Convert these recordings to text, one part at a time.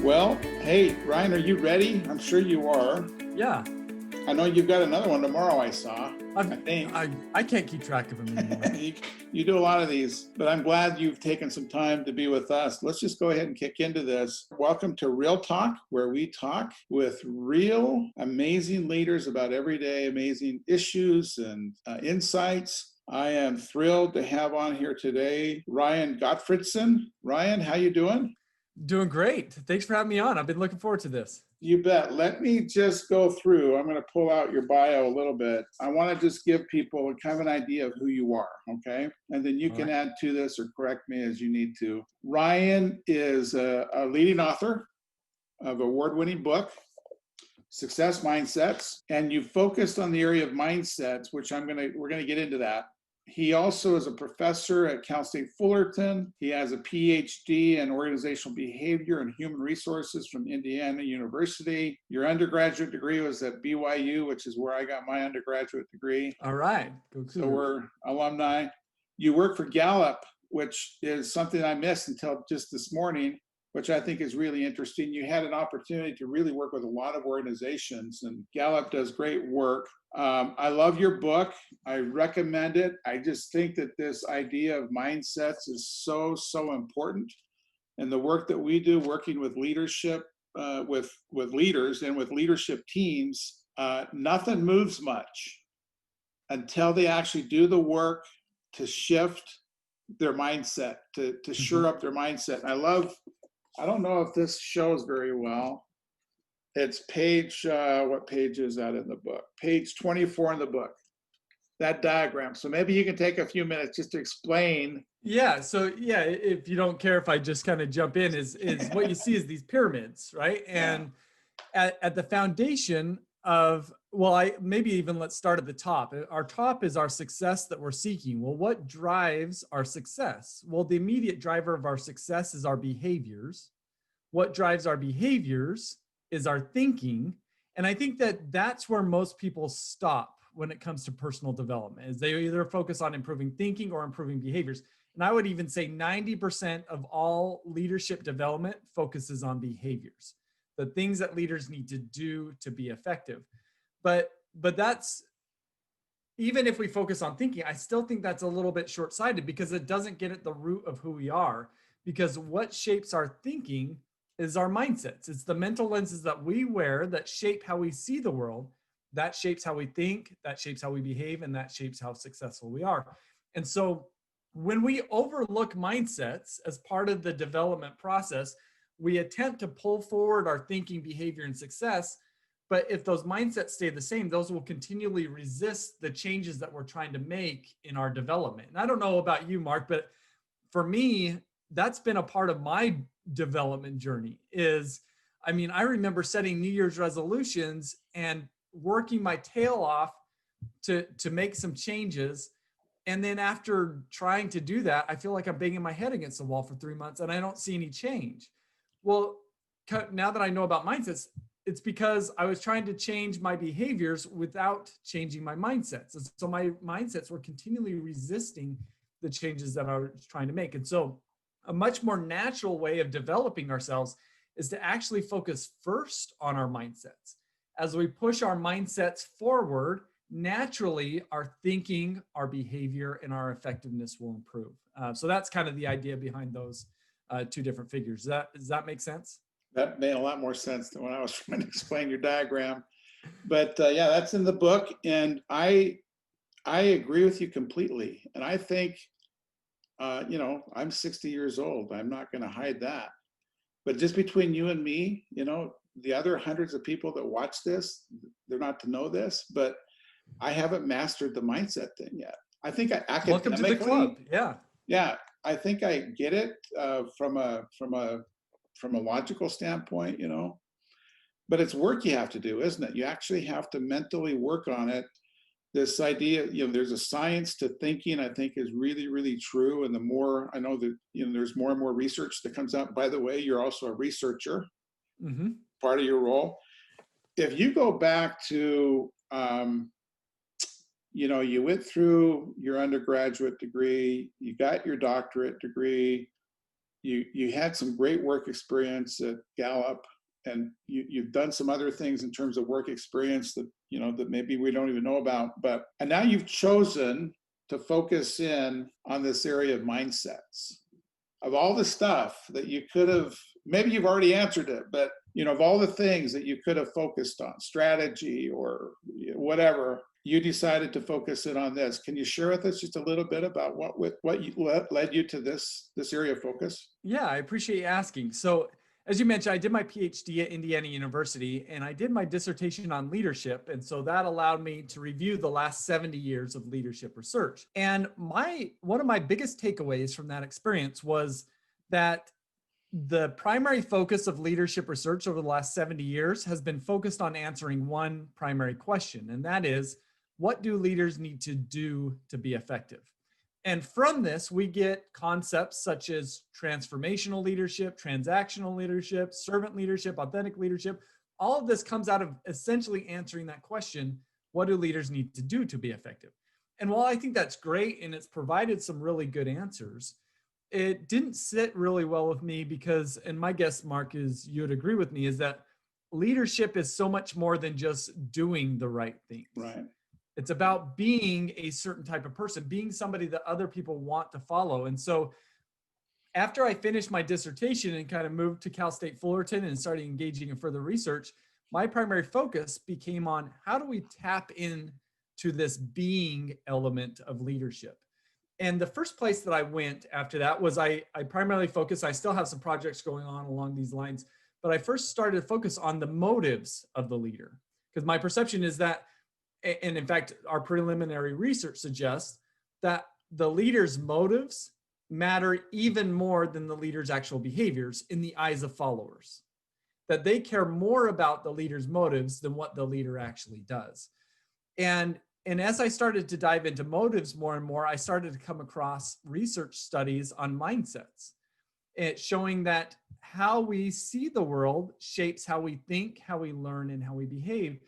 Well, hey, Ryan, are you ready? I'm sure you are. Yeah, I know you've got another one tomorrow, I saw, I I've, think. I can't keep track of them anymore. You do a lot of these, but I'm glad you've taken some time to be with us. Let's just go ahead and kick into this. Welcome to Real Talk, where we talk with real, amazing leaders about everyday amazing issues and insights. I am thrilled to have on here today Ryan Gottfredson. Ryan, how you doing? Doing great. Thanks for having me on. I've been looking forward to this. You bet. Let me just go through. I'm going to pull out your bio a little bit. I want to just give people kind of an idea of who you are, okay? And then you All can right. add to this or correct me as you need to. Ryan is a leading author of award-winning book, Success Mindsets, and you focused on the area of mindsets, which we're going to get into that. He also is a professor at Cal State Fullerton. He has a Ph.D. in organizational behavior and human resources from Indiana University. Your undergraduate degree was at BYU, which is where I got my undergraduate degree. All right. Go Cougars. So we're alumni. You work for Gallup, which is something I missed until just this morning, which I think is really interesting. You had an opportunity to really work with a lot of organizations, and Gallup does great work. I love your book. I recommend it. I just think that this idea of mindsets is so, so important. And the work that we do working with leadership, with leaders and with leadership teams, nothing moves much until they actually do the work to shift their mindset, to shore up their mindset. And I don't know if this shows very well. It's page, what page is that in the book? Page 24 in the book, that diagram. So maybe you can take a few minutes just to explain. Yeah. So yeah, if you don't care if I just kind of jump in, is what you see is these pyramids, right? And at the foundation of, well, maybe even let's start at the top. Our top is our success that we're seeking. Well, what drives our success? Well, the immediate driver of our success is our behaviors. What drives our behaviors is our thinking. And I think that that's where most people stop when it comes to personal development, is they either focus on improving thinking or improving behaviors. And I would even say 90% of all leadership development focuses on behaviors, the things that leaders need to do to be effective. But that's, even if we focus on thinking, I still think that's a little bit short-sighted because it doesn't get at the root of who we are. Because what shapes our thinking is our mindsets. It's the mental lenses that we wear that shape how we see the world. That shapes how we think, that shapes how we behave, and that shapes how successful we are. And so when we overlook mindsets as part of the development process, we attempt to pull forward our thinking, behavior, and success. But if those mindsets stay the same, those will continually resist the changes that we're trying to make in our development. And I don't know about you, Mark, but for me, that's been a part of my development journey. I remember setting New Year's resolutions and working my tail off to make some changes. And then after trying to do that, I feel like I'm banging my head against the wall for 3 months and I don't see any change. Well, now that I know about mindsets, it's because I was trying to change my behaviors without changing my mindsets. And so my mindsets were continually resisting the changes that I was trying to make. And so a much more natural way of developing ourselves is to actually focus first on our mindsets. As we push our mindsets forward, naturally our thinking, our behavior, and our effectiveness will improve. So that's kind of the idea behind those two different figures. Does that make sense? That made a lot more sense than when I was trying to explain your diagram. But yeah, that's in the book. And I agree with you completely. And I think, I'm 60 years old. I'm not going to hide that. But just between you and me, the other hundreds of people that watch this, they're not to know this, but I haven't mastered the mindset thing yet. I think Welcome to the club. Yeah, I think I get it from a logical standpoint, but it's work you have to do, isn't it? You actually have to mentally work on it. This idea, there's a science to thinking, I think is really, really true. And the more I know that, there's more and more research that comes out. By the way, you're also a researcher, part of your role. If you go back to, you went through your undergraduate degree, you got your doctorate degree, you had some great work experience at Gallup, and you've done some other things in terms of work experience that, that maybe we don't even know about. And now you've chosen to focus in on this area of mindsets. Of all the stuff that you could have, maybe you've already answered it, but of all the things that you could have focused on, strategy or whatever, you decided to focus in on this. Can you share with us just a little bit about what led you to this area of focus? Yeah, I appreciate you asking. So, as you mentioned, I did my PhD at Indiana University, and I did my dissertation on leadership. And so that allowed me to review the last 70 years of leadership research. And one of my biggest takeaways from that experience was that the primary focus of leadership research over the last 70 years has been focused on answering one primary question, and that is, what do leaders need to do to be effective? And from this, we get concepts such as transformational leadership, transactional leadership, servant leadership, authentic leadership. All of this comes out of essentially answering that question, what do leaders need to do to be effective? And while I think that's great and it's provided some really good answers, it didn't sit really well with me because, and my guess, Mark, is you would agree with me, is that leadership is so much more than just doing the right things. Right. It's about being a certain type of person, being somebody that other people want to follow. And so after I finished my dissertation and kind of moved to Cal State Fullerton and started engaging in further research, my primary focus became on how do we tap into this being element of leadership. And the first place that I went after that was I primarily focused, I still have some projects going on along these lines, but I first started to focus on the motives of the leader. Because my perception is that, and in fact, our preliminary research suggests that the leader's motives matter even more than the leader's actual behaviors in the eyes of followers. That they care more about the leader's motives than what the leader actually does. And as I started to dive into motives more and more, I started to come across research studies on mindsets. It's showing that how we see the world shapes how we think, how we learn, and how we behave.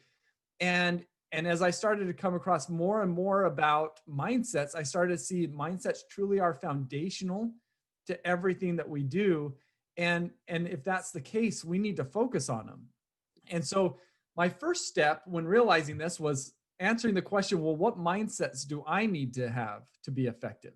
And as I started to come across more and more about mindsets, I started to see mindsets truly are foundational to everything that we do. And if that's the case, we need to focus on them. And so my first step when realizing this was answering the question, well, what mindsets do I need to have to be effective?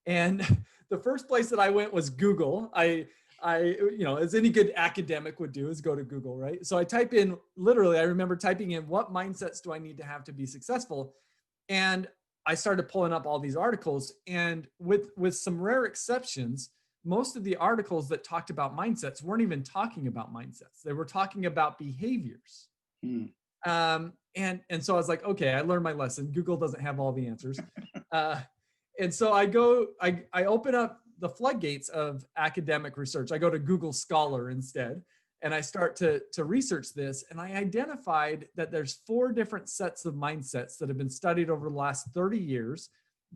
And the first place that I went was Google. I as any good academic would do, is go to Google, right? So I type in, literally, I remember typing in, what mindsets do I need to have to be successful? And I started pulling up all these articles, and with some rare exceptions, most of the articles that talked about mindsets weren't even talking about mindsets. They were talking about behaviors. And so I was like, okay, I learned my lesson. Google doesn't have all the answers. And so I open up the floodgates of academic research. I go to Google Scholar instead, and I start to research this. And I identified that there's 4 different sets of mindsets that have been studied over the last 30 years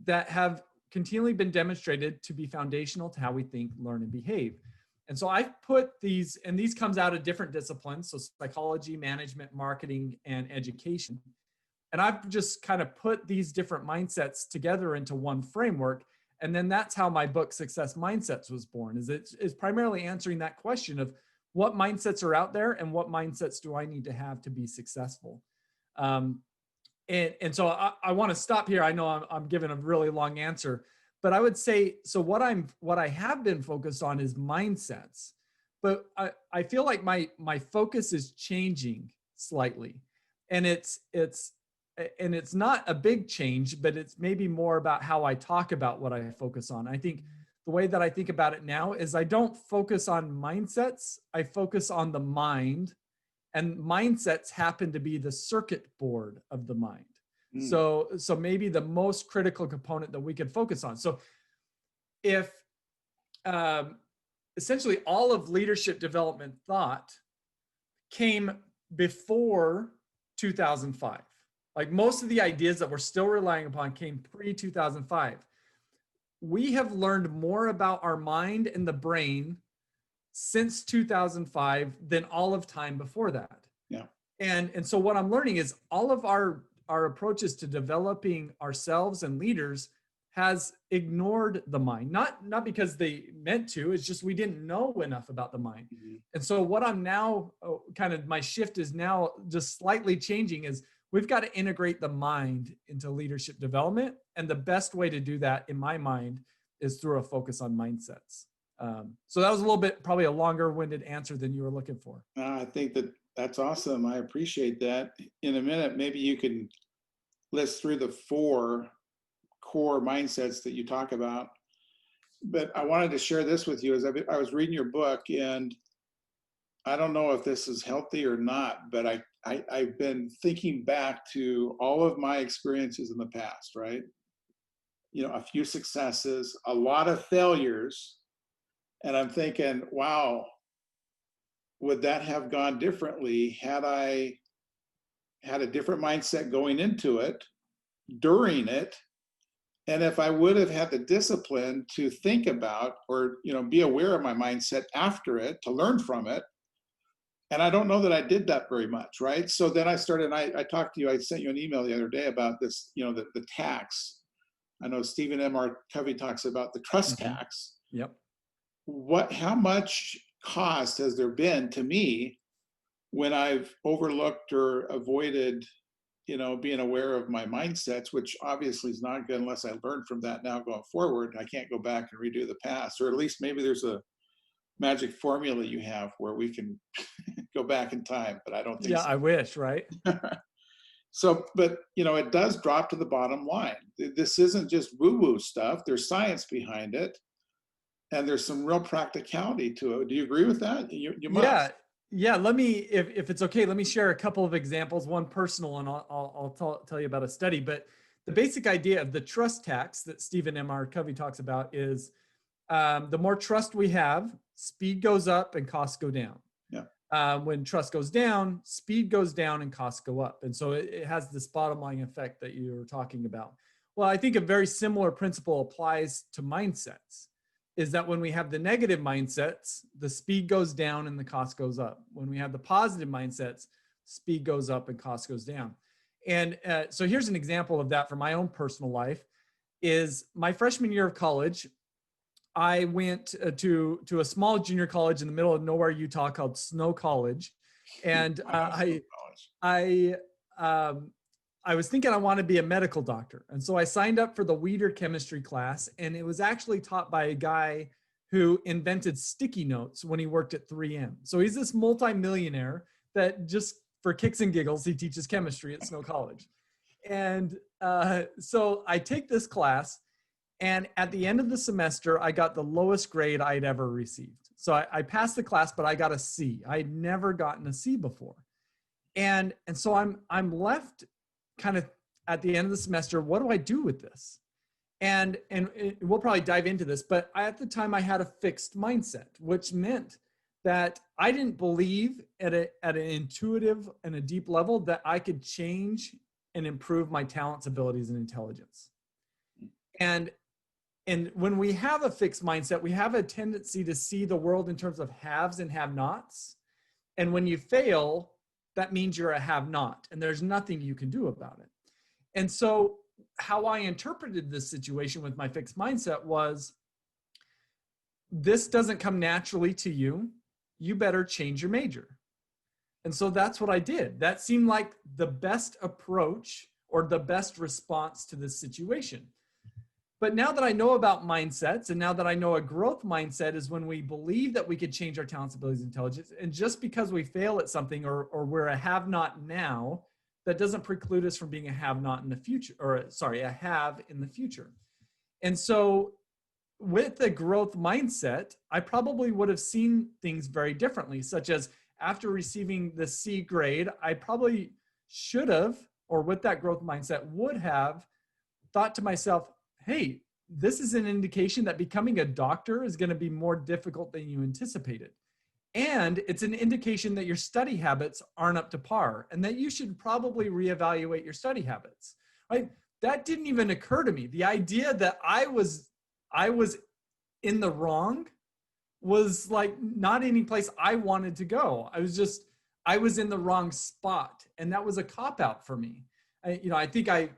that have continually been demonstrated to be foundational to how we think, learn, and behave. And so I put these, and these comes out of different disciplines, so psychology, management, marketing, and education. And I've just kind of put these different mindsets together into one framework. And then that's how my book, Success Mindsets, was born, is primarily answering that question of what mindsets are out there and what mindsets do I need to have to be successful. And so I want to stop here. I know I'm giving a really long answer, but I would say, so what I have been focused on is mindsets, but I feel like my focus is changing slightly, and it's not a big change, but it's maybe more about how I talk about what I focus on. I think the way that I think about it now is I don't focus on mindsets. I focus on the mind, and mindsets happen to be the circuit board of the mind. So maybe the most critical component that we could focus on. So if essentially all of leadership development thought came before 2005, like most of the ideas that we're still relying upon came pre-2005. We have learned more about our mind and the brain since 2005 than all of time before that. Yeah. And so what I'm learning is all of our approaches to developing ourselves and leaders has ignored the mind, not because they meant to, it's just we didn't know enough about the mind. Mhm. And so what I'm now kind of my shift is now just slightly changing is we've got to integrate the mind into leadership development. And the best way to do that in my mind is through a focus on mindsets. So that was a little bit, probably a longer winded answer than you were looking for. I think that's awesome. I appreciate that. In a minute, maybe you can list through the 4 core mindsets that you talk about. But I wanted to share this with you as I was reading your book, and I don't know if this is healthy or not, but I've been thinking back to all of my experiences in the past, right? A few successes, a lot of failures. And I'm thinking, wow, would that have gone differently had I had a different mindset going into it, during it, and if I would have had the discipline to think about or be aware of my mindset after it, to learn from it. And I don't know that I did that very much, right? So then I started, and I talked to you, I sent you an email the other day about this, the tax. I know Stephen M.R. Covey talks about the trust Mhm. tax. Yep. How much cost has there been to me when I've overlooked or avoided, being aware of my mindsets, which obviously is not good unless I learn from that now going forward. I can't go back and redo the past, or at least maybe there's a magic formula you have where we can go back in time, but I don't think Yeah, so. I wish, right? So, but it does drop to the bottom line. This isn't just woo-woo stuff. There's science behind it, and there's some real practicality to it. Do you agree with that? You Yeah. must. Yeah. Let me, if it's okay, let me share a couple of examples, one personal, and I'll tell you about a study. But the basic idea of the trust tax that Stephen M.R. Covey talks about is the more trust we have, speed goes up and costs go down. Yeah. When trust goes down, speed goes down and costs go up. And so it has this bottom line effect that you were talking about. Well, I think a very similar principle applies to mindsets, is that when we have the negative mindsets, the speed goes down and the cost goes up. When we have the positive mindsets, speed goes up and cost goes down. And so here's an example of that from my own personal life is my freshman year of college. I went to a small junior college in the middle of nowhere, Utah, called Snow College, and I know some college. I was thinking I want to be a medical doctor, and so I signed up for the Weeder chemistry class, and it was actually taught by a guy who invented sticky notes when he worked at 3M. So he's this multimillionaire that just for kicks and giggles he teaches chemistry at Snow College, and so I take this class. And at the end of the semester, I got the lowest grade I'd ever received. So I passed the class, but I got a C. I'd never gotten a C before. And so I'm left kind of at the end of the semester, what do I do with this? And we'll probably dive into this, but at the time I had a fixed mindset, which meant that I didn't believe at an intuitive and a deep level that I could change and improve my talents, abilities, and intelligence. And when we have a fixed mindset, we have a tendency to see the world in terms of haves and have-nots. And when you fail, that means you're a have-not, and there's nothing you can do about it. And so how I interpreted this situation with my fixed mindset was, this doesn't come naturally to you. You better change your major. And so that's what I did. That seemed like the best approach or the best response to this situation. But now that I know about mindsets, and now that I know a growth mindset is when we believe that we could change our talents, abilities, and intelligence, and just because we fail at something or we're a have-not now, that doesn't preclude us from being a have-not in the future, or sorry, a have in the future. And so with the growth mindset, I probably would have seen things very differently, such as after receiving the C grade, I probably should have, or with that growth mindset would have thought to myself, hey, this is an indication that becoming a doctor is going to be more difficult than you anticipated. And it's an indication that your study habits aren't up to par and that you should probably reevaluate your study habits, right? That didn't even occur to me. The idea that I was in the wrong was like not any place I wanted to go. I was in the wrong spot. And that was a cop out for me. I think I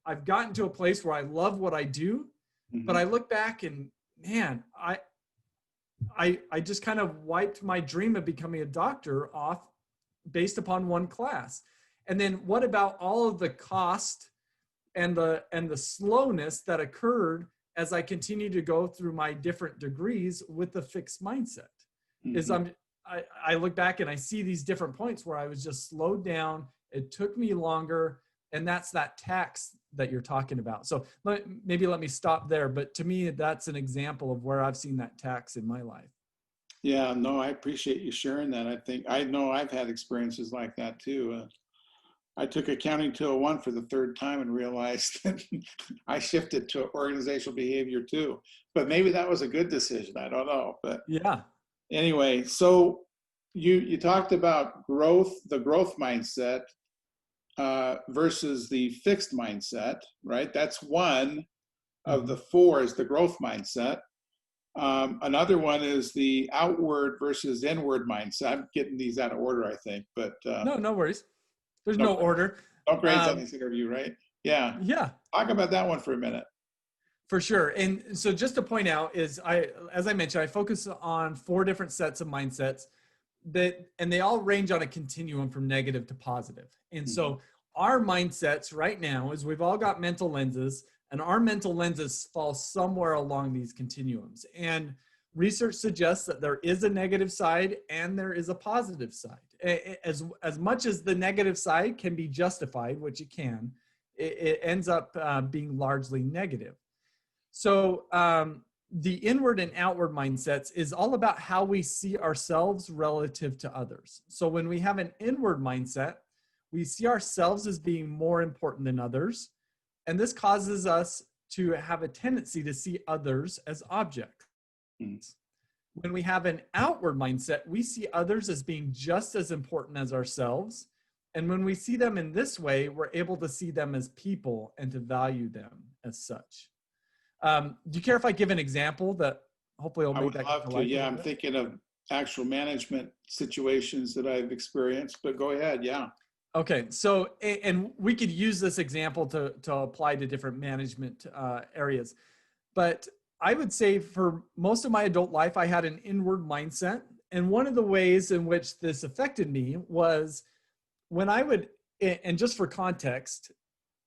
I've gotten to a place where I love what I do, but I look back and man, I just kind of wiped my dream of becoming a doctor off based upon one class. And then what about all of the cost and the slowness that occurred as I continue to go through my different degrees with the fixed mindset? Is I look back and I see these different points where I was just slowed down. It took me longer. And that's that tax that you're talking about. So maybe let me stop there. But to me, that's an example of where I've seen that tax in my life. Yeah, no, I appreciate you sharing that. I know I've had experiences like that too. I took accounting 201 for the third time and realized that I shifted to organizational behavior too. But maybe that was a good decision. I don't know. But yeah. Anyway, so you talked about the growth mindset versus the fixed mindset, right? That's one of the four is the growth mindset. Another one is the outward versus inward mindset. I'm getting these out of order, I think, but no worries. There's no order. No grades on this interview, right? Yeah. Yeah. Talk about that one for a minute. For sure. And so just to point out is as I mentioned, I focus on 4 different sets of mindsets and they all range on a continuum from negative to positive. And so our mindsets right now is we've all got mental lenses, and our mental lenses fall somewhere along these continuums. And research suggests that there is a negative side and there is a positive side. As much as the negative side can be justified, which it can, it ends up being largely negative. So the inward and outward mindsets is all about how we see ourselves relative to others. So when we have an inward mindset, we see ourselves as being more important than others. And this causes us to have a tendency to see others as objects. When we have an outward mindset, we see others as being just as important as ourselves. And when we see them in this way, we're able to see them as people and to value them as such. Do you care if I give an example that hopefully will make that come to life? Yeah, I'm thinking of actual management situations that I've experienced, but go ahead. Yeah. Okay. So, and we could use this example to apply to different management areas, but I would say for most of my adult life, I had an inward mindset. And one of the ways in which this affected me was when I would, and just for context,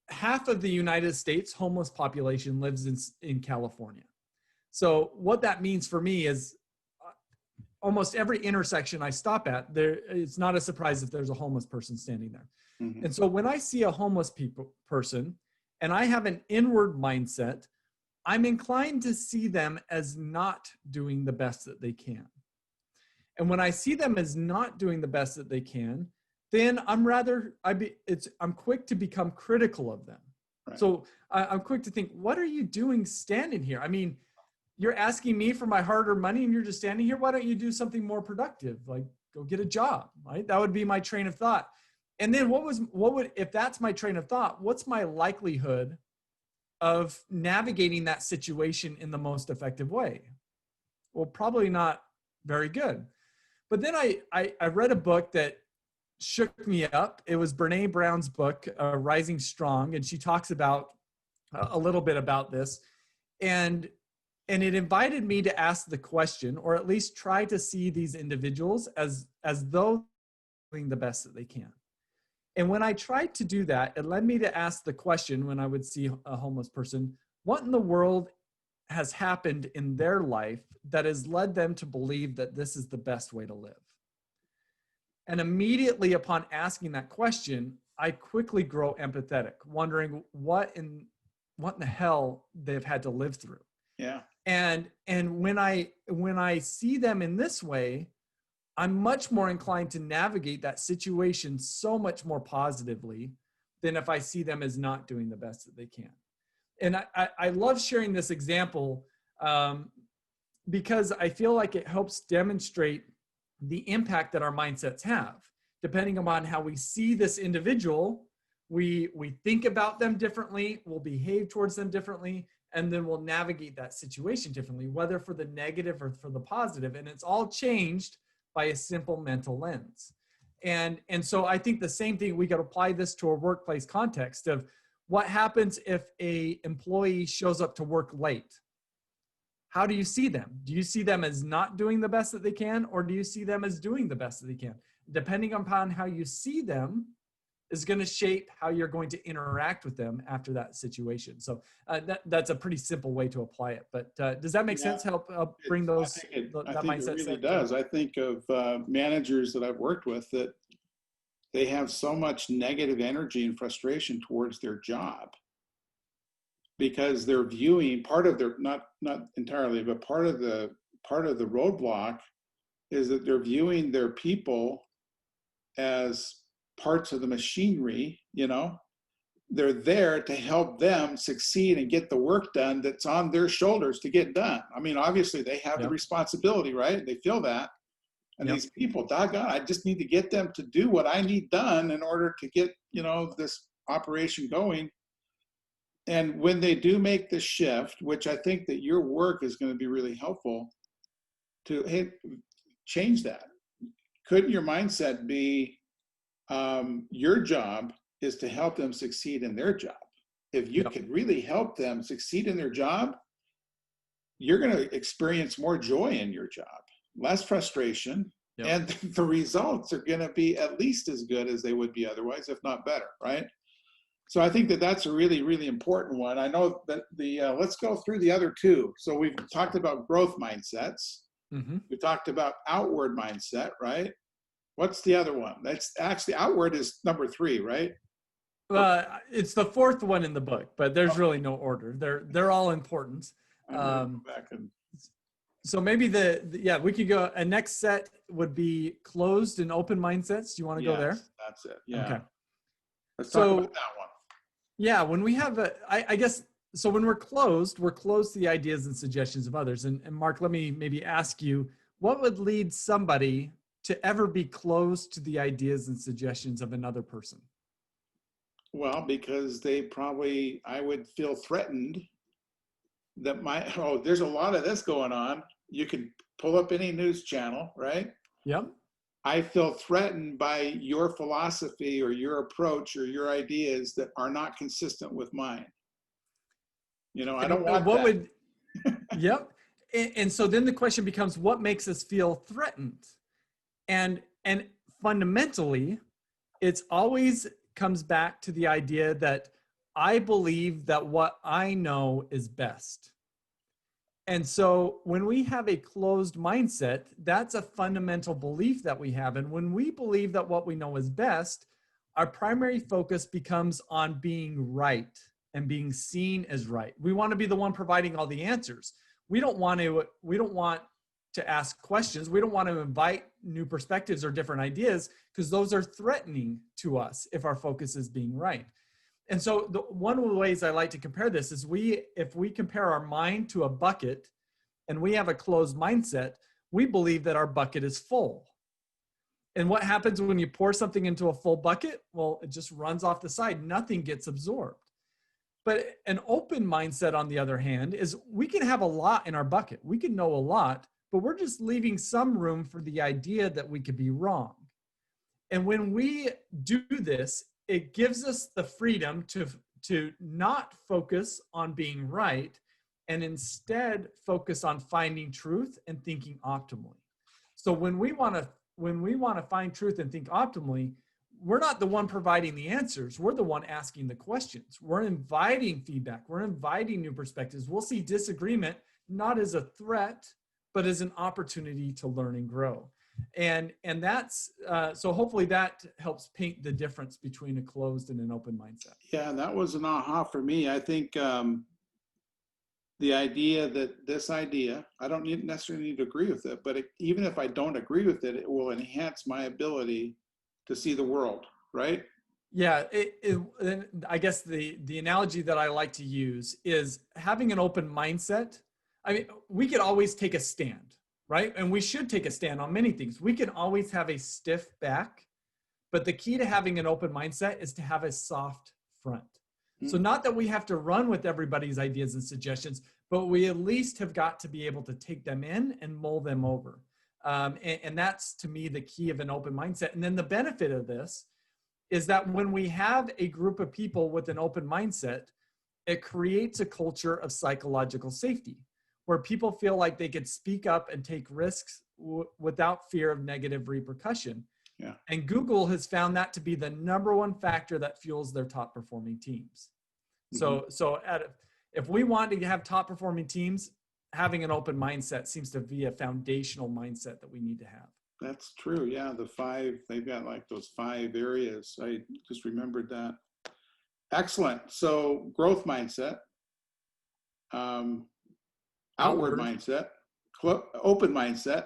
half of the United States homeless population lives in California. So what that means for me is almost every intersection I stop at, it's not a surprise if there's a homeless person standing there. And so when I see a homeless person and I have an inward mindset, I'm inclined to see them as not doing the best that they can. And when I see them as not doing the best that they can, then I'm quick to become critical of them. Right. So I'm quick to think, what are you doing standing here? I mean, you're asking me for my hard-earned money and you're just standing here. Why don't you do something more productive? Like go get a job, right? That would be my train of thought. And then if that's my train of thought, what's my likelihood of navigating that situation in the most effective way? Well, probably not very good. But then I read a book that shook me up. It was Brene Brown's book, Rising Strong. And she talks about a little bit about this. And it invited me to ask the question, or at least try to see these individuals as though they're doing the best that they can. And when I tried to do that, it led me to ask the question when I would see a homeless person, what in the world has happened in their life that has led them to believe that this is the best way to live? And immediately upon asking that question, I quickly grow empathetic, wondering what in the hell they've had to live through. Yeah. And when I see them in this way, I'm much more inclined to navigate that situation so much more positively than if I see them as not doing the best that they can. And I love sharing this example because I feel like it helps demonstrate the impact that our mindsets have. Depending upon how we see this individual, we think about them differently, we'll behave towards them differently, and then we'll navigate that situation differently, whether for the negative or for the positive. And it's all changed by a simple mental lens. And so I think the same thing, we could apply this to a workplace context of what happens if a employee shows up to work late? How do you see them? Do you see them as not doing the best that they can, or do you see them as doing the best that they can? Depending upon how you see them is going to shape how you're going to interact with them after that situation. So that's a pretty simple way to apply it. But does that make sense? Help bring those I that think mindset it really set does. I think of managers that I've worked with that they have so much negative energy and frustration towards their job because they're viewing part of their not entirely, but part of the roadblock is that they're viewing their people as parts of the machinery. They're there to help them succeed and get the work done that's on their shoulders to get done. I mean, obviously they have the responsibility, right? They feel that. And these people, doggone, I just need to get them to do what I need done in order to get, this operation going. And when they do make the shift, which I think that your work is going to be really helpful to change that. Couldn't your mindset be your job is to help them succeed in their job? If you could really help them succeed in their job, you're going to experience more joy in your job, less frustration, and the results are going to be at least as good as they would be otherwise, if not better, right? So I think that that's a really, really important one. I know that let's go through the other two. So we've talked about growth mindsets. Mm-hmm. We talked about outward mindset, right? What's the other one? That's actually outward is number 3, right? It's the 4th one in the book, but there's really no order. They're all important. Go back and... So maybe we could go. A next set would be closed and open mindsets. Do you want to go there? That's it. Yeah. Okay. Let's talk about that one. Yeah, when we have I guess, so when we're closed to the ideas and suggestions of others. And Mark, let me maybe ask you, what would lead somebody to ever be closed to the ideas and suggestions of another person? Well, because I would feel threatened that there's a lot of this going on. You can pull up any news channel, right? Yep. I feel threatened by your philosophy or your approach or your ideas that are not consistent with mine. I don't want that. Yep. And so then the question becomes, what makes us feel threatened? And fundamentally, it's always comes back to the idea that I believe that what I know is best. And so when we have a closed mindset, that's a fundamental belief that we have. And when we believe that what we know is best, our primary focus becomes on being right and being seen as right. We want to be the one providing all the answers. We don't want to ask questions. We don't want to invite new perspectives or different ideas because those are threatening to us if our focus is being right. And so one of the ways I like to compare this is if we compare our mind to a bucket and we have a closed mindset, we believe that our bucket is full. And what happens when you pour something into a full bucket? Well, it just runs off the side. Nothing gets absorbed. But an open mindset, on the other hand, is we can have a lot in our bucket. We can know a lot, but we're just leaving some room for the idea that we could be wrong. And when we do this, it gives us the freedom to not focus on being right and instead focus on finding truth and thinking optimally. So when we want to find truth and think optimally, we're not the one providing the answers. We're the one asking the questions. We're inviting feedback. We're inviting new perspectives. We'll see disagreement not as a threat, but as an opportunity to learn and grow. And that's, so hopefully that helps paint the difference between a closed and an open mindset. Yeah, that was an aha for me. I think the idea that I don't necessarily need to agree with it, but even if I don't agree with it, it will enhance my ability to see the world, right? Yeah, I guess the analogy that I like to use is having an open mindset. I mean, we could always take a stand, right? And we should take a stand on many things. We can always have a stiff back, but the key to having an open mindset is to have a soft front. Mm-hmm. So not that we have to run with everybody's ideas and suggestions, but we at least have got to be able to take them in and mull them over. And that's, to me, the key of an open mindset. And then the benefit of this is that when we have a group of people with an open mindset, it creates a culture of psychological safety where people feel like they could speak up and take risks without fear of negative repercussion. Yeah. And Google has found that to be the number one factor that fuels their top performing teams. If we want to have top performing teams, having an open mindset seems to be a foundational mindset that we need to have. That's true. Yeah. They've got like those 5 areas. I just remembered that. Excellent. So growth mindset, outward mindset, open mindset,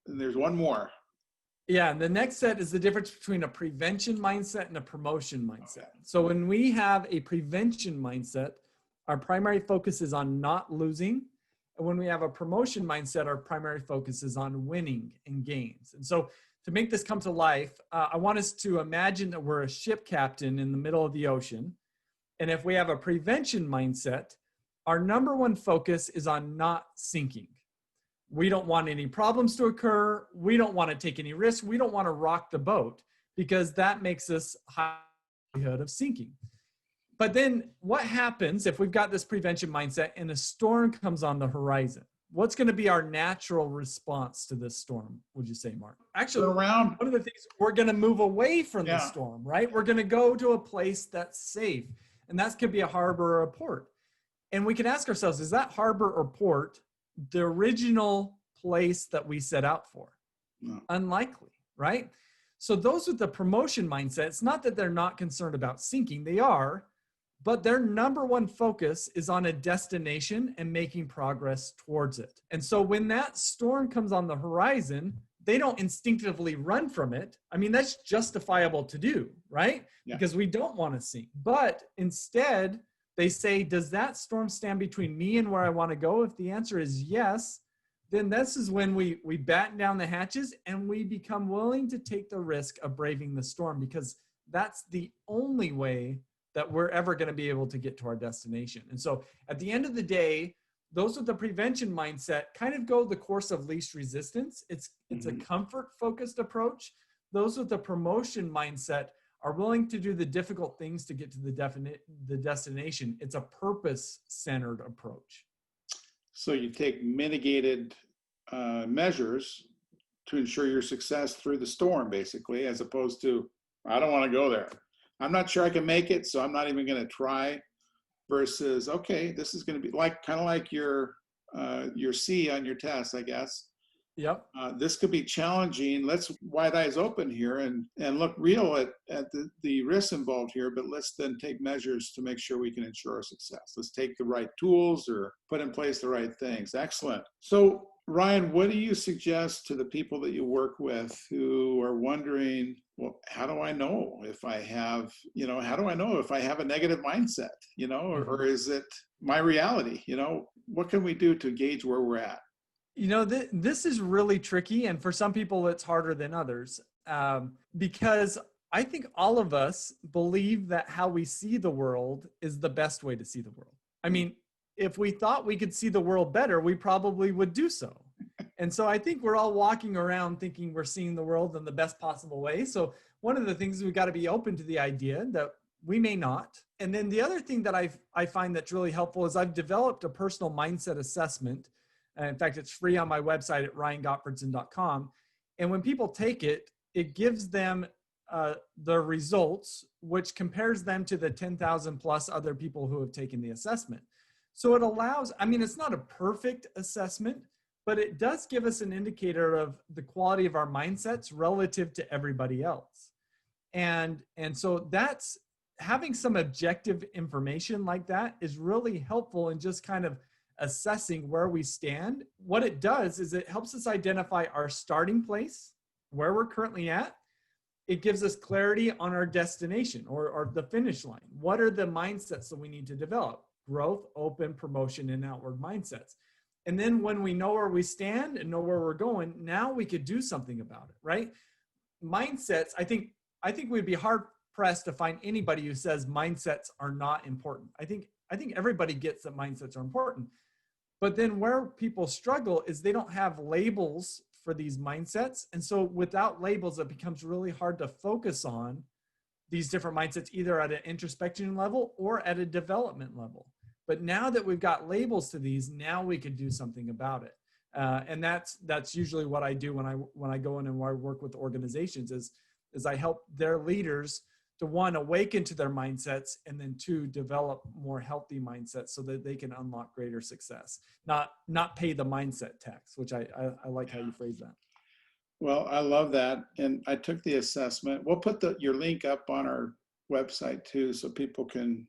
and there's one more. Yeah, and the next set is the difference between a prevention mindset and a promotion mindset. So when we have a prevention mindset, our primary focus is on not losing. And when we have a promotion mindset, our primary focus is on winning and gains. And so to make this come to life, I want us to imagine that we're a ship captain in the middle of the ocean. And if we have a prevention mindset, our number one focus is on not sinking. We don't want any problems to occur. We don't want to take any risks. We don't want to rock the boat because that makes us high likelihood of sinking. But then what happens if we've got this prevention mindset and a storm comes on the horizon? What's going to be our natural response to this storm, would you say, Mark? Actually, one of the things, we're going to move away from the storm, right? We're going to go to a place that's safe. And that could be a harbor or a port. And we can ask ourselves, is that harbor or port the original place that we set out for? No. Unlikely, right? So those with the promotion mindset, it's not that they're not concerned about sinking, they are, but their number one focus is on a destination and making progress towards it. And so when that storm comes on the horizon, they don't instinctively run from it. I mean, that's justifiable to do, right? Yeah. Because we don't want to sink. But instead, they say, does that storm stand between me and where I want to go? If the answer is yes, then this is when we batten down the hatches and we become willing to take the risk of braving the storm, because that's the only way that we're ever going to be able to get to our destination. And so at the end of the day, those with the prevention mindset kind of go the course of least resistance. It's a comfort-focused approach. Those with the promotion mindset are willing to do the difficult things to get to the destination. It's a purpose-centered approach. So you take mitigated measures to ensure your success through the storm, basically, as opposed to, I don't want to go there. I'm not sure I can make it, so I'm not even going to try. Versus, okay, this is going to be kind of like your C on your test, I guess. Yep. This could be challenging. Let's wide eyes open here and look real at the risks involved here, but let's then take measures to make sure we can ensure our success. Let's take the right tools or put in place the right things. Excellent. So Ryan, what do you suggest to the people that you work with who are wondering, well, how do I know if I have, how do I know if I have a negative mindset, or is it my reality? What can we do to gauge where we're at? This is really tricky. And for some people, it's harder than others, because I think all of us believe that how we see the world is the best way to see the world. I mean, if we thought we could see the world better, we probably would do so. And so I think we're all walking around thinking we're seeing the world in the best possible way. So one of the things, we've got to be open to the idea that we may not. And then the other thing that I find that's really helpful is I've developed a personal mindset assessment. In fact, it's free on my website at ryangottfredson.com. And when people take it, it gives them the results, which compares them to the 10,000 plus other people who have taken the assessment. So it allows, it's not a perfect assessment, but it does give us an indicator of the quality of our mindsets relative to everybody else. And so that's, having some objective information like that is really helpful in just kind of assessing where we stand. What it does is it helps us identify our starting place, where we're currently at. It gives us clarity on our destination or the finish line. What are the mindsets that we need to develop? Growth, open, promotion, and outward mindsets. And then when we know where we stand and know where we're going, now we could do something about it, right? Mindsets, I think we'd be hard pressed to find anybody who says mindsets are not important. I think everybody gets that mindsets are important. But then where people struggle is they don't have labels for these mindsets. And so without labels, it becomes really hard to focus on these different mindsets either at an introspection level or at a development level. But now that we've got labels to these, now we could do something about it. And that's usually what I do when I go in and I work with organizations is I help their leaders to, one, awaken to their mindsets, and then two, develop more healthy mindsets so that they can unlock greater success, not pay the mindset tax, which I like how you phrase that. Well, I love that. And I took the assessment. We'll put your link up on our website too, so people can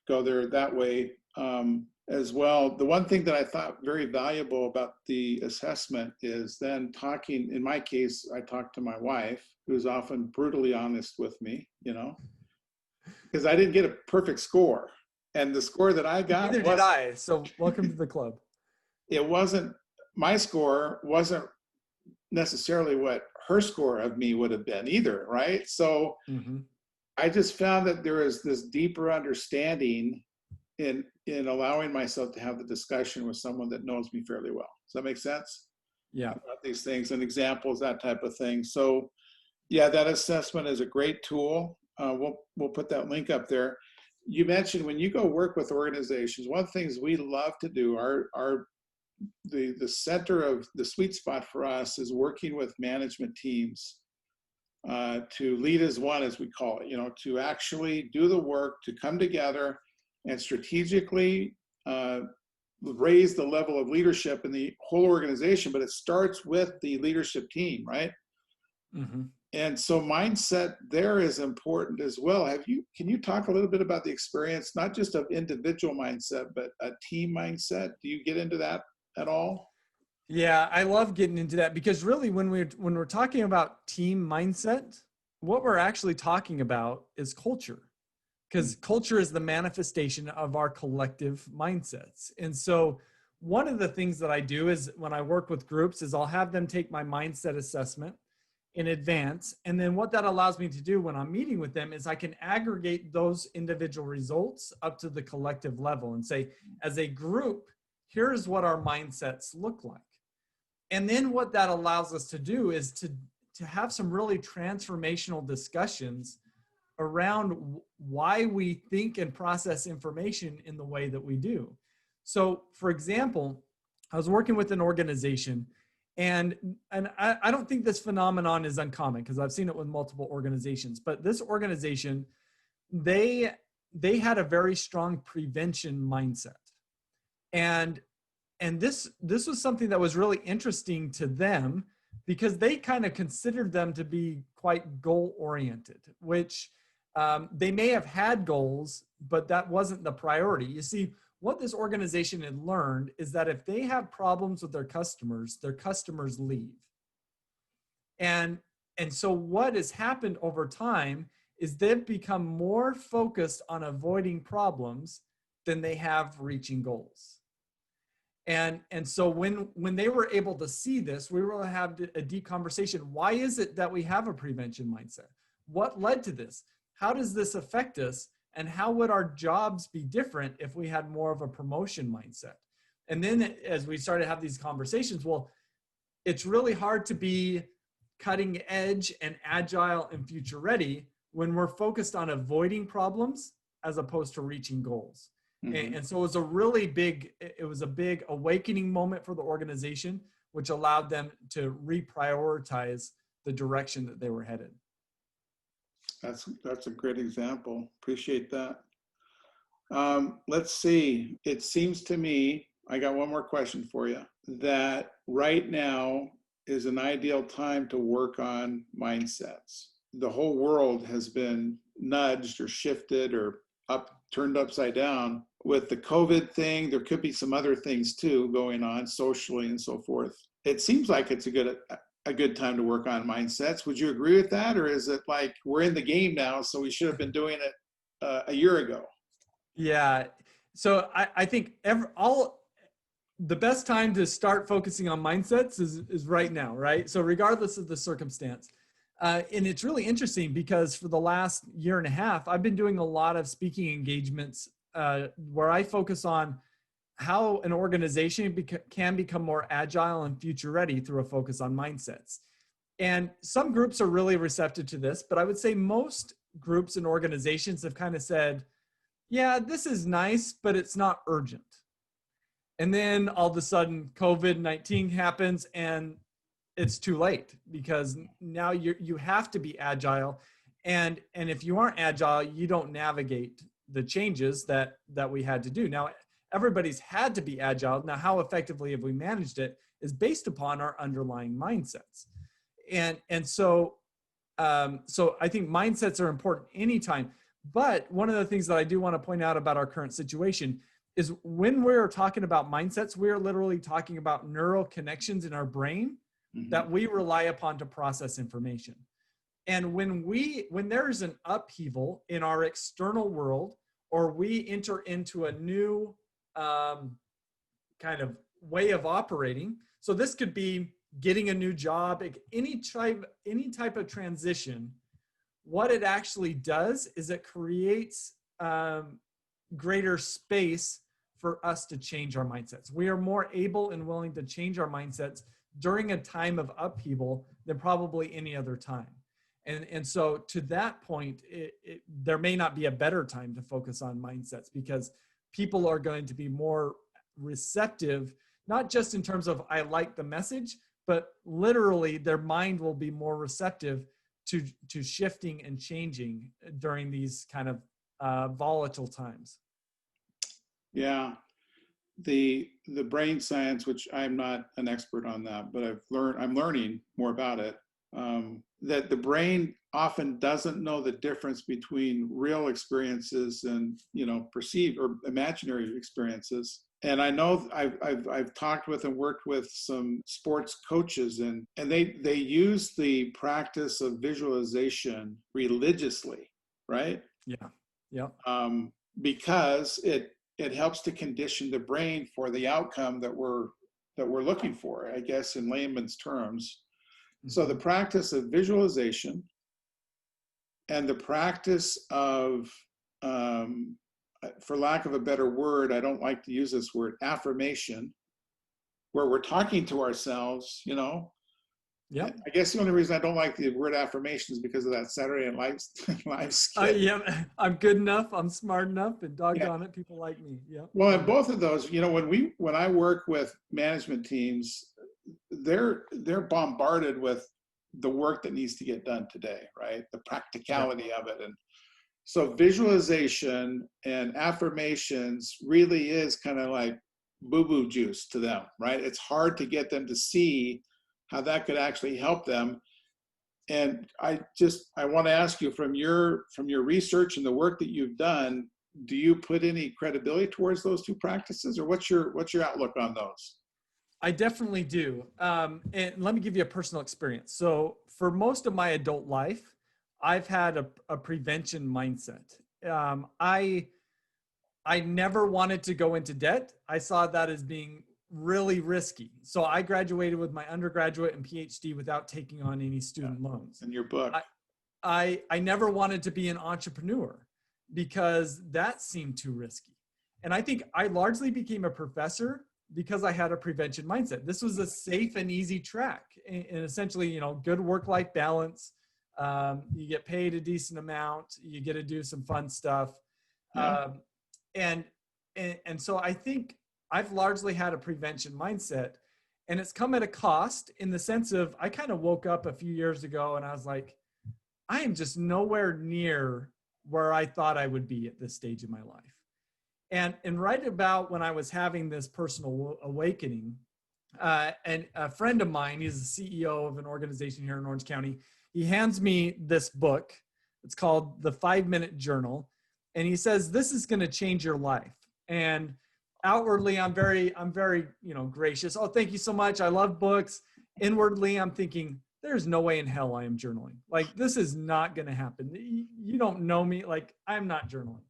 go there that way as well. The one thing that I thought very valuable about the assessment is then talking, in my case, I talked to my wife, who's often brutally honest with me, because I didn't get a perfect score. And the score that I got, neither did I. So welcome to the club. My score wasn't necessarily what her score of me would have been either, right? So I just found that there is this deeper understanding in allowing myself to have the discussion with someone that knows me fairly well. Does that make sense? Yeah. About these things and examples, that type of thing. So yeah, that assessment is a great tool. We'll put that link up there. You mentioned when you go work with organizations, one of the things we love to do, the center of the sweet spot for us is working with management teams to lead as one, as we call it, to actually do the work, to come together and strategically raise the level of leadership in the whole organization. But it starts with the leadership team, right? And so mindset there is important as well. Can you talk a little bit about the experience, not just of individual mindset, but a team mindset? Do you get into that at all? Yeah, I love getting into that, because really when we're talking about team mindset, what we're actually talking about is culture, because culture is the manifestation of our collective mindsets. And so one of the things that I do is when I work with groups is I'll have them take my mindset assessment in advance. And then what that allows me to do when I'm meeting with them is I can aggregate those individual results up to the collective level and say, as a group, here's what our mindsets look like. And then what that allows us to do is to have some really transformational discussions around why we think and process information in the way that we do. So for example, I was working with an organization, and I don't think this phenomenon is uncommon because I've seen it with multiple organizations, but this organization, they had a very strong prevention mindset. And this was something that was really interesting to them because they kind of considered them to be quite goal-oriented, which they may have had goals, but that wasn't the priority. You see, what this organization had learned is that if they have problems with their customers leave. And so what has happened over time is they've become more focused on avoiding problems than they have reaching goals. And so when they were able to see this, we were able to have a deep conversation. Why is it that we have a prevention mindset? What led to this? How does this affect us? And how would our jobs be different if we had more of a promotion mindset? And then as we started to have these conversations, well, it's really hard to be cutting edge and agile and future ready when we're focused on avoiding problems as opposed to reaching goals. And so it was a big awakening moment for the organization, which allowed them to reprioritize the direction that they were headed. That's a great example. Appreciate that. Let's see. It seems to me, I got one more question for you, that right now is an ideal time to work on mindsets. The whole world has been nudged or shifted or turned upside down with the COVID thing. There could be some other things too going on socially and so forth. It seems like it's a good time to work on mindsets. Would you agree with that? Or is it like we're in the game now, so we should have been doing it a year ago? Yeah. So I think the best time to start focusing on mindsets is right now, right? So regardless of the circumstance. And it's really interesting because for the last year and a half, I've been doing a lot of speaking engagements where I focus on how an organization can become more agile and future ready through a focus on mindsets. And some groups are really receptive to this, but I would say most groups and organizations have kind of said, yeah, this is nice, but it's not urgent. And then all of a sudden COVID-19 happens and it's too late, because now you have to be agile. And if you aren't agile, you don't navigate the changes that we had to do. Now, everybody's had to be agile. Now, how effectively have we managed it is based upon our underlying mindsets. And so I think mindsets are important anytime. But one of the things that I do want to point out about our current situation is when we're talking about mindsets, we're literally talking about neural connections in our brain that we rely upon to process information. And when there's an upheaval in our external world, or we enter into a new kind of way of operating, so this could be getting a new job, any type of transition, what it actually does is it creates greater space for us to change our mindsets. We are more able and willing to change our mindsets during a time of upheaval than probably any other time. And so to that point, there may not be a better time to focus on mindsets, because people are going to be more receptive, not just in terms of I like the message, but literally their mind will be more receptive to shifting and changing during these kind of volatile times. Yeah. The brain science, which I'm not an expert on that, but I'm learning more about it, that the brain often doesn't know the difference between real experiences and, perceived or imaginary experiences. And I know I've talked with and worked with some sports coaches, and they use the practice of visualization religiously, right? Yeah. Yeah. Because it helps to condition the brain for the outcome that we're looking for, I guess, in layman's terms. So the practice of visualization and the practice of, for lack of a better word, I don't like to use this word, affirmation, where we're talking to ourselves, Yeah. I guess the only reason I don't like the word affirmation is because of that Saturday Night Live skit. Yeah, I'm good enough, I'm smart enough, and doggone it, people like me. Yeah. Well, in both of those, when I work with management teams, they're bombarded with the work that needs to get done today, right? The practicality of it. And so visualization and affirmations really is kind of like boo-boo juice to them, right? It's hard to get them to see how that could actually help them. And I want to ask you, from your research and the work that you've done, do you put any credibility towards those two practices, or what's your outlook on those? I definitely do. And let me give you a personal experience. So for most of my adult life, I've had a prevention mindset. I never wanted to go into debt. I saw that as being really risky. So I graduated with my undergraduate and PhD without taking on any student loans. In your book. I never wanted to be an entrepreneur because that seemed too risky. And I think I largely became a professor because I had a prevention mindset. This was a safe and easy track, and essentially, good work-life balance. You get paid a decent amount. You get to do some fun stuff. Yeah. And so I think I've largely had a prevention mindset, and it's come at a cost, in the sense of I kind of woke up a few years ago and I was like, I am just nowhere near where I thought I would be at this stage in my life. And right about when I was having this personal awakening, and a friend of mine, he's the CEO of an organization here in Orange County, he hands me this book. It's called The 5-Minute Journal. And he says, this is going to change your life. And outwardly, I'm very, gracious. Oh, thank you so much. I love books. Inwardly, I'm thinking, there's no way in hell I am journaling. Like, this is not going to happen. You don't know me. Like, I'm not journaling.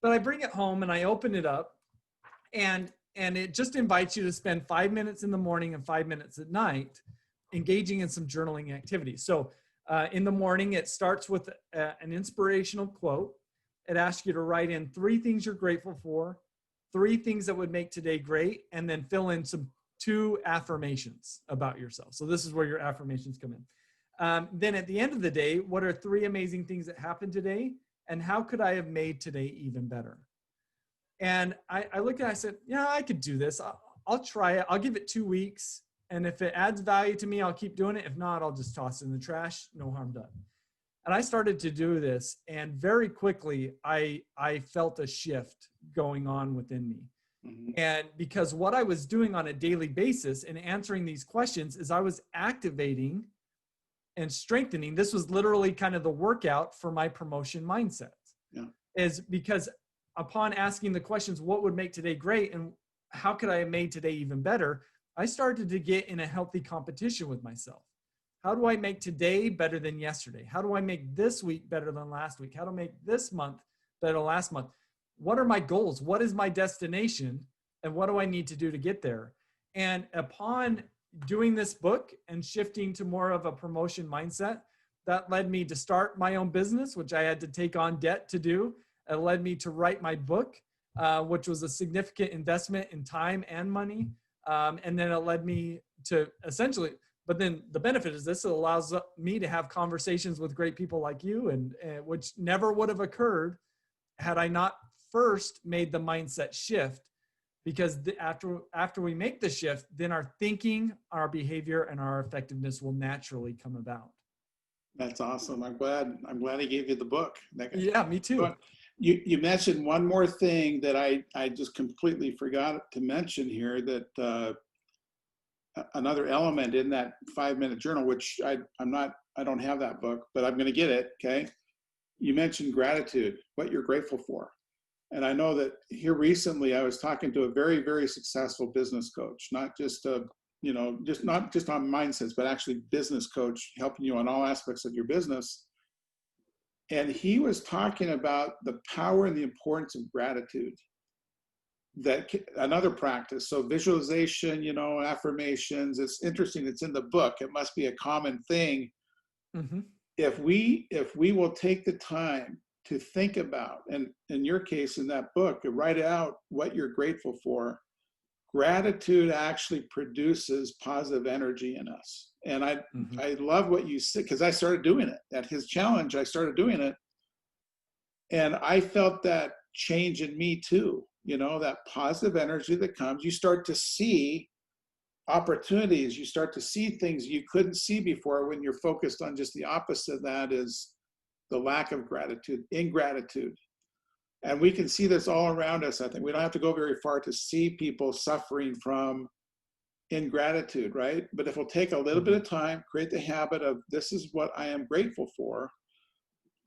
But I bring it home and I open it up, and it just invites you to spend 5 minutes in the morning and 5 minutes at night engaging in some journaling activities. So in the morning, it starts with an inspirational quote. It asks you to write in 3 things you're grateful for, 3 things that would make today great, and then fill in 2 affirmations about yourself. So this is where your affirmations come in. Then at the end of the day, what are 3 amazing things that happened today? And how could I have made today even better? And I looked at it, I said, yeah, I could do this. I'll try it. I'll give it 2 weeks. And if it adds value to me, I'll keep doing it. If not, I'll just toss it in the trash. No harm done. And I started to do this. And very quickly, I felt a shift going on within me. Mhm. And because what I was doing on a daily basis in answering these questions is I was activating and strengthening. This was literally kind of the workout for my promotion mindset. Yeah. Is because upon asking the questions, what would make today great and how could I have made today even better? I started to get in a healthy competition with myself. How do I make today better than yesterday? How do I make this week better than last week? How do I make this month better than last month? What are my goals? What is my destination? And what do I need to do to get there? And upon doing this book and shifting to more of a promotion mindset, that led me to start my own business, which I had to take on debt to do. It led me to write my book, which was a significant investment in time and money. And then it led me to essentially, but then the benefit is this, it allows me to have conversations with great people like you, and which never would have occurred had I not first made the mindset shift. Because after we make the shift, then our thinking, our behavior, and our effectiveness will naturally come about. That's awesome. I'm glad I gave you the book. Yeah, me too. You mentioned one more thing that I just completely forgot to mention here, that another element in that 5-minute journal, which I don't have that book, but I'm going to get it. Okay. You mentioned gratitude, what you're grateful for. And I know that here recently I was talking to a very, very successful business coach, not just not just on mindsets, but actually business coach, helping you on all aspects of your business. And he was talking about the power and the importance of gratitude. That another practice. So visualization, affirmations, it's interesting. It's in the book. It must be a common thing. Mm-hmm. If we will take the time to think about, and in your case, in that book, write out what you're grateful for, gratitude actually produces positive energy in us. And I love what you said, because I started doing it. At his challenge, I started doing it. And I felt that change in me too. That positive energy that comes, you start to see opportunities, you start to see things you couldn't see before when you're focused on just the opposite of that is the lack of gratitude, ingratitude. And we can see this all around us. I think we don't have to go very far to see people suffering from ingratitude, right? But if we'll take a little bit of time, create the habit of, this is what I am grateful for,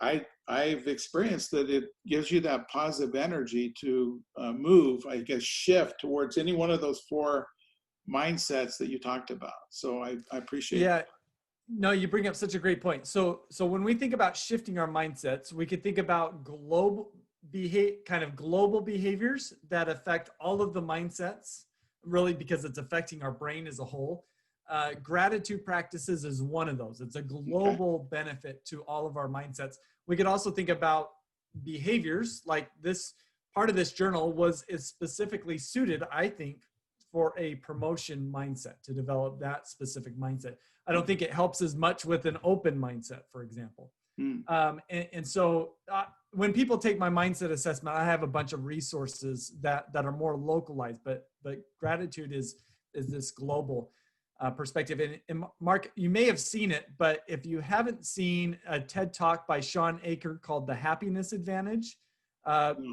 I've experienced that it gives you that positive energy to move, I guess, shift towards any one of those 4 mindsets that you talked about. So I appreciate Yeah. No, you bring up such a great point. So when we think about shifting our mindsets, we could think about global behaviors that affect all of the mindsets, really, because it's affecting our brain as a whole. Gratitude practices is one of those. It's a global benefit to all of our mindsets. We could also think about behaviors like this. Part of this journal is specifically suited, I think, for a promotion mindset, to develop that specific mindset. I don't think it helps as much with an open mindset, for example. And so when people take my mindset assessment, I have a bunch of resources that are more localized, but gratitude is this global perspective. And Mark, you may have seen it, but if you haven't seen a TED Talk by Sean Aker called The Happiness Advantage,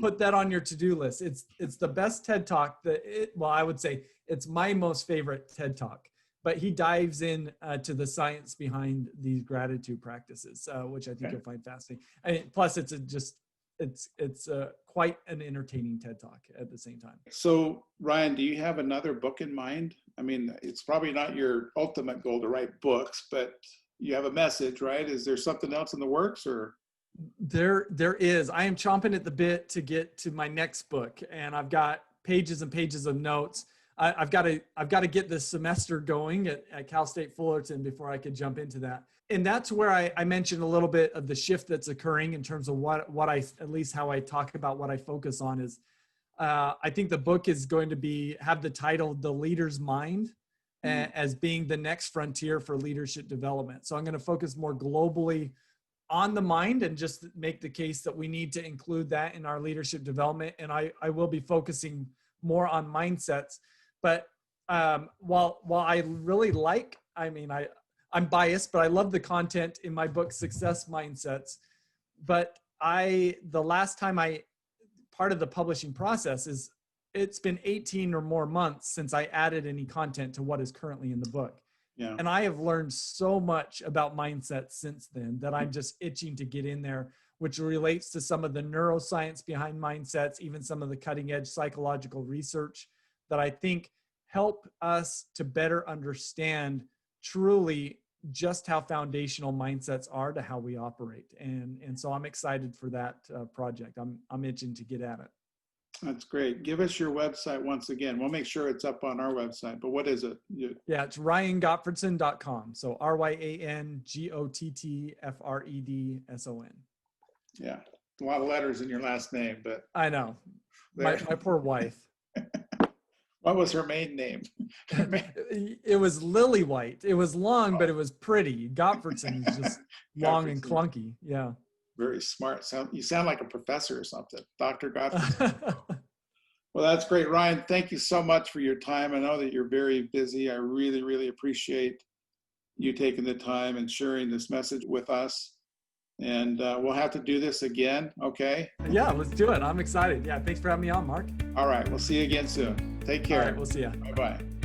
put that on your to-do list. It's the best TED Talk I would say it's my most favorite TED Talk, but he dives in to the science behind these gratitude practices, which I think you'll find fascinating. Plus it's quite an entertaining TED Talk at the same time. So Ryan, do you have another book in mind? I mean, it's probably not your ultimate goal to write books, but you have a message, right? Is there something else in the works, or? There is. I am chomping at the bit to get to my next book, and I've got pages and pages of notes. I've got to get this semester going at Cal State Fullerton before I could jump into that. And that's where I mentioned a little bit of the shift that's occurring in terms of what I, at least how I talk about what I focus on is, I think the book is going to have the title, The Leader's Mind. as being the next frontier for leadership development. So I'm going to focus more globally on the mind and just make the case that we need to include that in our leadership development. And I will be focusing more on mindsets. But while I really like, I'm biased, but I love the content in my book, Success Mindsets. But the last time part of the publishing process is it's been 18 or more months since I added any content to what is currently in the book. Yeah. And I have learned so much about mindsets since then that I'm just itching to get in there, which relates to some of the neuroscience behind mindsets, even some of the cutting edge psychological research that I think help us to better understand truly just how foundational mindsets are to how we operate. And so I'm excited for that project. I'm itching to get at it. That's great. Give us your website once again. We'll make sure it's up on our website, but what is it? Yeah, it's RyanGottfredson.com. So RyanGottfredson. Yeah. A lot of letters in your last name, but I know. My poor wife. What was her maiden name? It was Lily White. It was long, but it was pretty. Gottfredson is just long and clunky. Yeah. Very smart. You sound like a professor or something. Dr. Gottfredson. Well, that's great. Ryan, thank you so much for your time. I know that you're very busy. I really, really appreciate you taking the time and sharing this message with us. And we'll have to do this again, okay? Yeah, let's do it. I'm excited. Yeah, thanks for having me on, Mark. All right, we'll see you again soon. Take care. All right, we'll see you. Bye-bye.